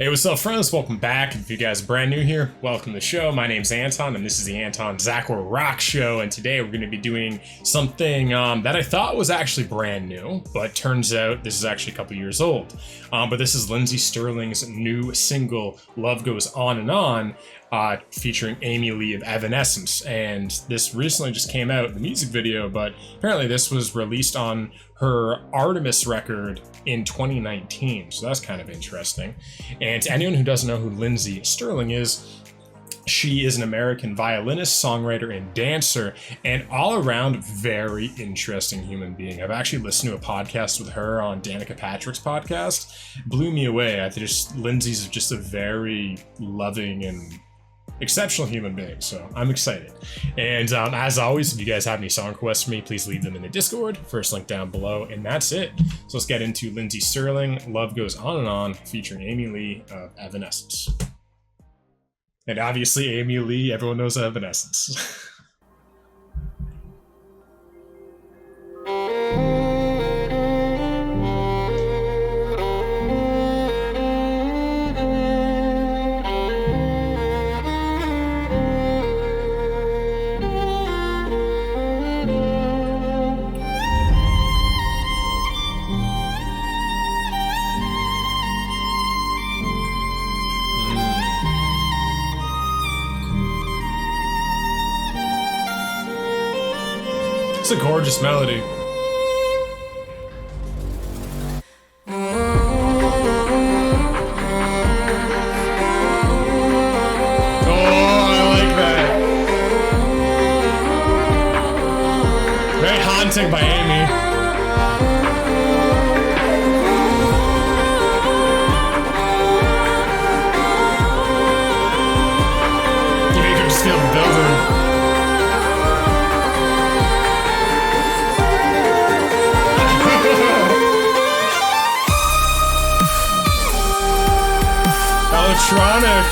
Hey, what's up, friends? Welcome back. If you guys are brand new here, welcome to the show. My name's Anton, and this is the Anton Czachor Rock Show. And today we're going to be doing something that I thought was actually brand new, but turns out this is actually a couple years old. But this is Lindsey Stirling's new single, Love Goes On and On, featuring Amy Lee of Evanescence. And this recently just came out, the music video, but apparently this was released on her Artemis record in 2019, so that's kind of interesting. And to anyone who doesn't know who Lindsey Stirling is, she is an American violinist, songwriter, and dancer, and all around very interesting human being. I've actually listened to a podcast with her on Danica Patrick's podcast. Blew me away. Lindsey's just a very loving and exceptional human being, so I'm excited. And as always, if you guys have any song requests for me, please leave them in the Discord, first link down below, and that's it. So let's get into Lindsey Stirling, Love Goes On and On, featuring Amy Lee of Evanescence. And obviously Amy Lee, everyone knows Evanescence. It's a gorgeous melody. Haunting by Amy. You make her just feel the building. Electronic.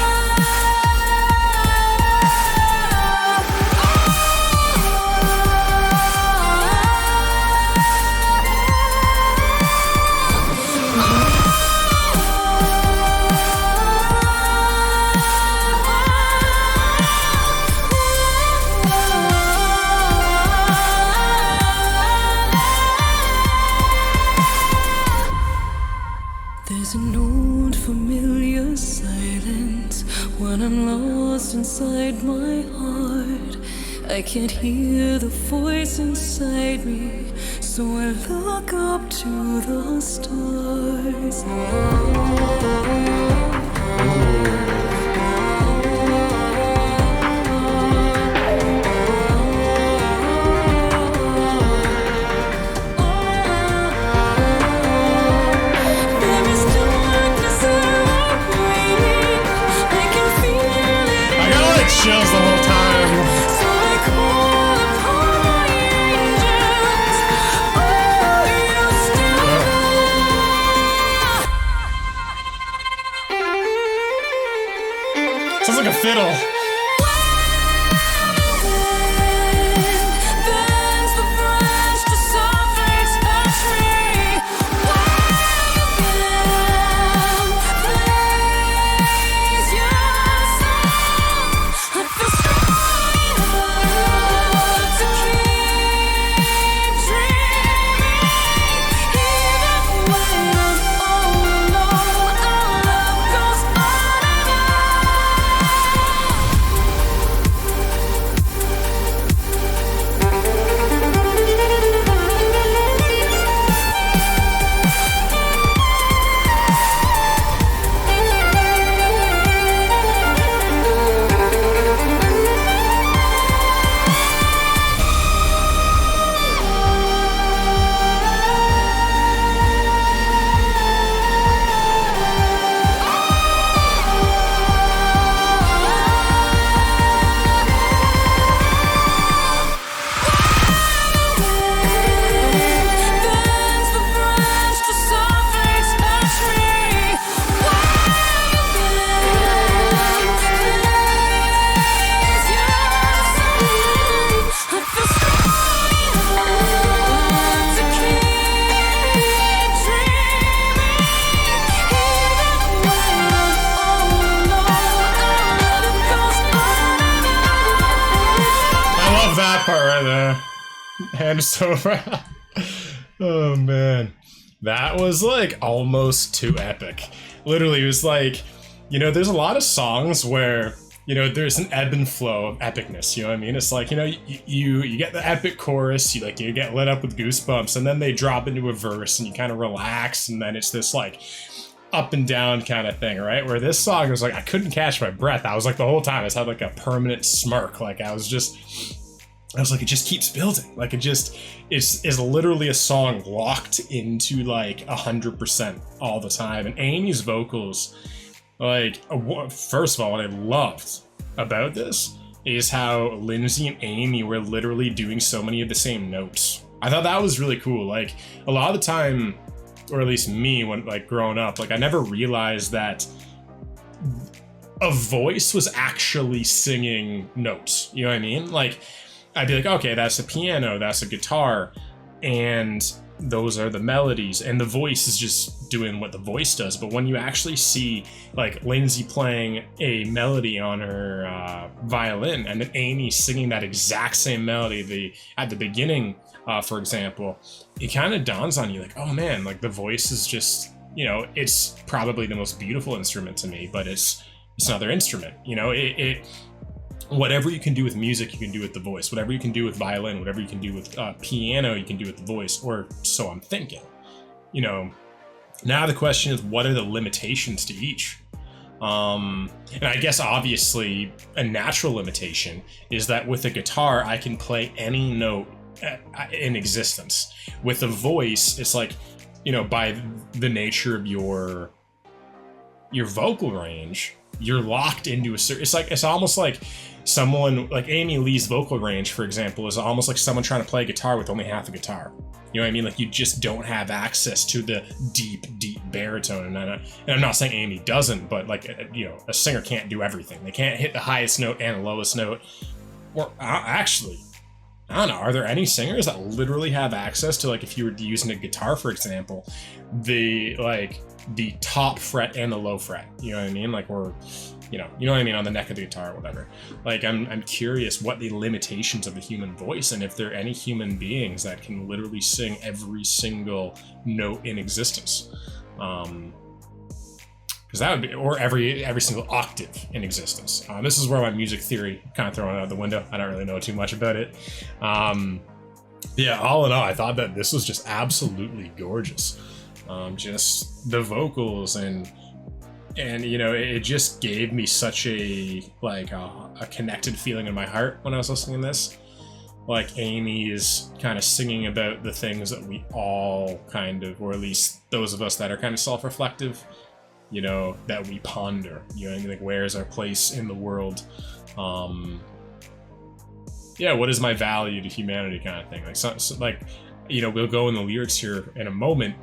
There's an old familiar silence when I'm lost inside my heart. I can't hear the voice inside me, so I look up to the stars. Chills the whole time. So I call upon my angels. Oh, you still. Sounds like a fiddle. that part right there. Hand us over. Oh man. That was like almost too epic. Literally, it was like, you know, there's a lot of songs where, you know, there's an ebb and flow of epicness, you know what I mean? It's like, you know, you get the epic chorus, you get lit up with goosebumps, and then they drop into a verse and you kind of relax, and then it's this like up and down kind of thing, right? Where this song was like, I couldn't catch my breath. I was like, the whole time I just had like a permanent smirk. Like I was like, it just keeps building. Like it's literally a song locked into like 100% all the time. And Amy's vocals, like, first of all, what I loved about this is how Lindsey and Amy were literally doing so many of the same notes. I thought that was really cool. Like a lot of the time, or at least me when like growing up, like I never realized that a voice was actually singing notes. You know what I mean? Like I'd be like, okay, that's a piano, that's a guitar, and those are the melodies, and the voice is just doing what the voice does. But when you actually see like Lindsey playing a melody on her violin, and then Amy singing that exact same melody at the beginning, for example, it kind of dawns on you like, oh man, like the voice is just, you know, it's probably the most beautiful instrument to me, but it's another instrument. You know, whatever you can do with music, you can do with the voice. Whatever you can do with violin, whatever you can do with piano, you can do with the voice, or so I'm thinking. You know, now the question is, what are the limitations to each? And I guess obviously a natural limitation is that with a guitar, I can play any note in existence. With a voice, it's like, you know, by the nature of your vocal range, you're locked into a certain, it's almost like someone like Amy Lee's vocal range, for example, is almost like someone trying to play guitar with only half a guitar. You know what I mean? Like you just don't have access to the deep baritone. And I'm not saying Amy doesn't, but like, you know, a singer can't do everything. They can't hit the highest note and the lowest note. Or actually, I don't know, are there any singers that literally have access to, like, if you were using a guitar, for example, the top fret and the low fret? You know what I mean? Like, or, you know what I mean, on the neck of the guitar or whatever. Like, I'm curious what the limitations of the human voice, and if there are any human beings that can literally sing every single note in existence. Because that would be, or every single octave in existence. This is where my music theory kind of thrown out the window. I don't really know too much about it. Yeah, all in all, I thought that this was just absolutely gorgeous. Just the vocals and you know, it just gave me such a connected feeling in my heart when I was listening to this. Like Amy is kind of singing about the things that we all kind of, or at least those of us that are kind of self-reflective, you know, that we ponder, you know, like, where's our place in the world? Yeah, what is my value to humanity, kind of thing. Like, so, like, you know, we'll go in the lyrics here in a moment.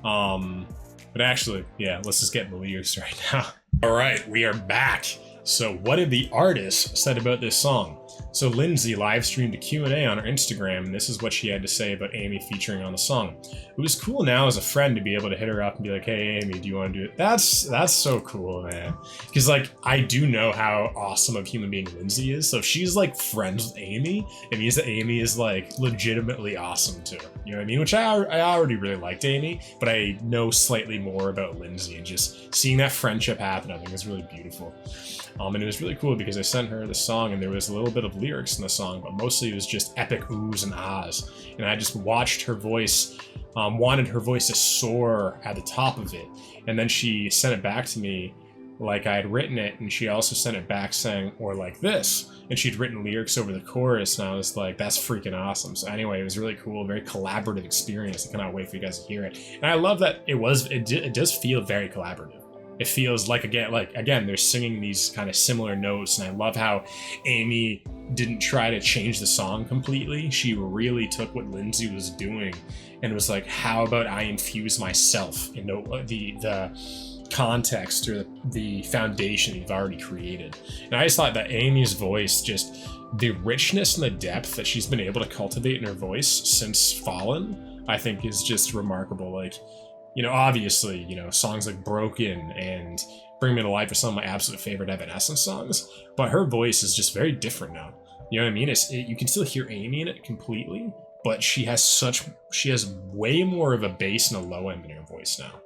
But actually, yeah, let's just get in the lyrics right now. All right, we are back. So what did the artist said about this song? So Lindsey live streamed a Q&A on her Instagram, and this is what she had to say about Amy featuring on the song. It was cool now as a friend to be able to hit her up and be like, hey, Amy, do you want to do it? That's so cool, man. Because, like, I do know how awesome of a human being Lindsey is. So if she's, like, friends with Amy, it means that Amy is, like, legitimately awesome, too. You know what I mean? Which I already really liked Amy, but I know slightly more about Lindsey, and just seeing that friendship happen, I think is really beautiful. And it was really cool because I sent her the song, and there was a little bit of lyrics in the song, but mostly it was just epic oohs and ahs. And I just watched her voice, wanted her voice to soar at the top of it. And then she sent it back to me like I had written it, and she also sent it back saying, or like this. And she'd written lyrics over the chorus, and I was like, that's freaking awesome. So anyway, it was really cool, very collaborative experience. I cannot wait for you guys to hear it. And I love that it does feel very collaborative. It feels like, again, they're singing these kind of similar notes, and I love how Amy didn't try to change the song completely. She really took what Lindsey was doing and was like, how about I infuse myself into the context or the foundation you've already created. And I just thought that Amy's voice, just the richness and the depth that she's been able to cultivate in her voice since Fallen, I think is just remarkable. Like, you know, obviously, you know, songs like Broken and Bring Me to Life are some of my absolute favorite Evanescence songs, but her voice is just very different now. You know what I mean? You can still hear Amy in it completely, but she has way more of a bass and a low end in her voice now.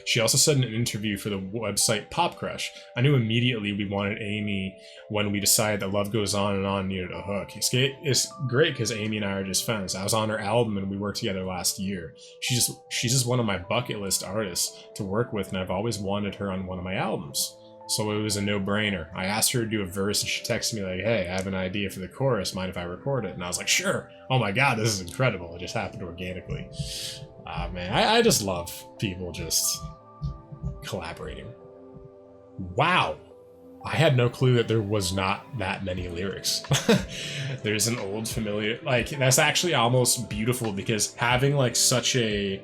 She also said in an interview for the website Pop Crush, I knew immediately we wanted Amy when we decided that Love Goes On and On needed a hook. It's great because Amy and I are just friends. I was on her album and we worked together last year. She's just one of my bucket list artists to work with, and I've always wanted her on one of my albums. So it was a no-brainer. I asked her to do a verse and she texted me like, hey, I have an idea for the chorus, mind if I record it? And I was like, sure. Oh my god, this is incredible. It just happened organically. Man, I just love people just collaborating. Wow. I had no clue that there was not that many lyrics. There's an old familiar, like, that's actually almost beautiful because having like such a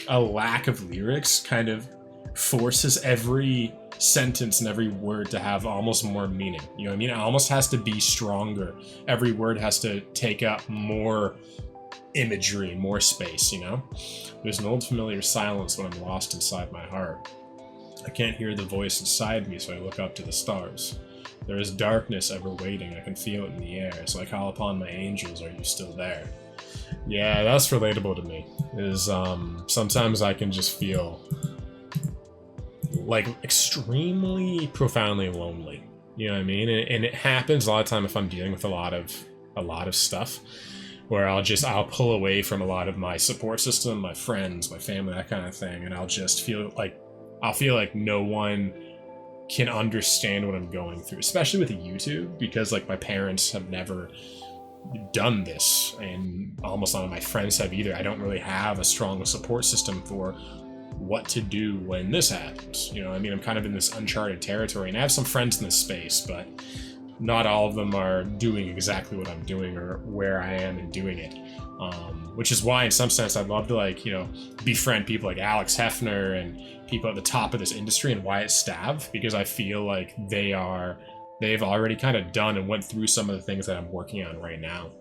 lack of lyrics kind of forces every sentence and every word to have almost more meaning. You know what I mean? It almost has to be stronger. Every word has to take up more imagery, more space, you know? There's an old familiar silence when I'm lost inside my heart. I can't hear the voice inside me, so I look up to the stars. There is darkness ever waiting, I can feel it in the air, so I call upon my angels, are you still there? Yeah, that's relatable to me. Sometimes I can just feel like extremely profoundly lonely. You know what I mean? And it happens a lot of time if I'm dealing with a lot of stuff, where I'll pull away from a lot of my support system, my friends, my family, that kind of thing, and I'll feel like no one can understand what I'm going through, especially with YouTube, because like my parents have never done this, and almost none of my friends have either. I don't really have a strong support system for what to do when this happens. You know, I mean, I'm kind of in this uncharted territory, and I have some friends in this space, but not all of them are doing exactly what I'm doing or where I am in doing it. Which is why, in some sense, I'd love to, like, you know, befriend people like Alex Hefner and people at the top of this industry and Wyatt Stav, because I feel like they've already kind of done and went through some of the things that I'm working on right now.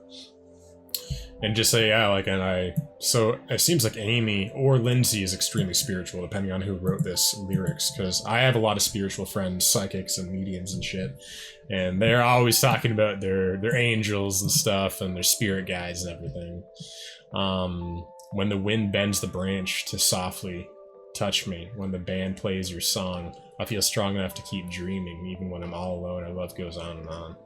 And just say, yeah, so it seems like Amy or Lindsey is extremely spiritual, depending on who wrote this lyrics, because I have a lot of spiritual friends, psychics and mediums and shit, and they're always talking about their angels and stuff and their spirit guides and everything. When the wind bends the branch to softly touch me, when the band plays your song, I feel strong enough to keep dreaming, even when I'm all alone, our love goes on and on.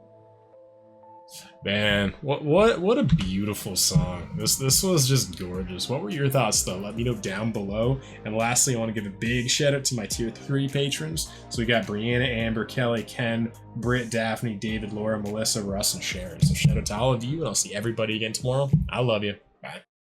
Man, what a beautiful song. This was just gorgeous. What were your thoughts though? Let me know down below. And lastly, I want to give a big shout out to my tier 3 patrons. So we got Brianna, Amber, Kelly, Ken, Britt, Daphne, David, Laura, Melissa, Russ, and Sharon. So shout out to all of you, and I'll see everybody again tomorrow. I love you.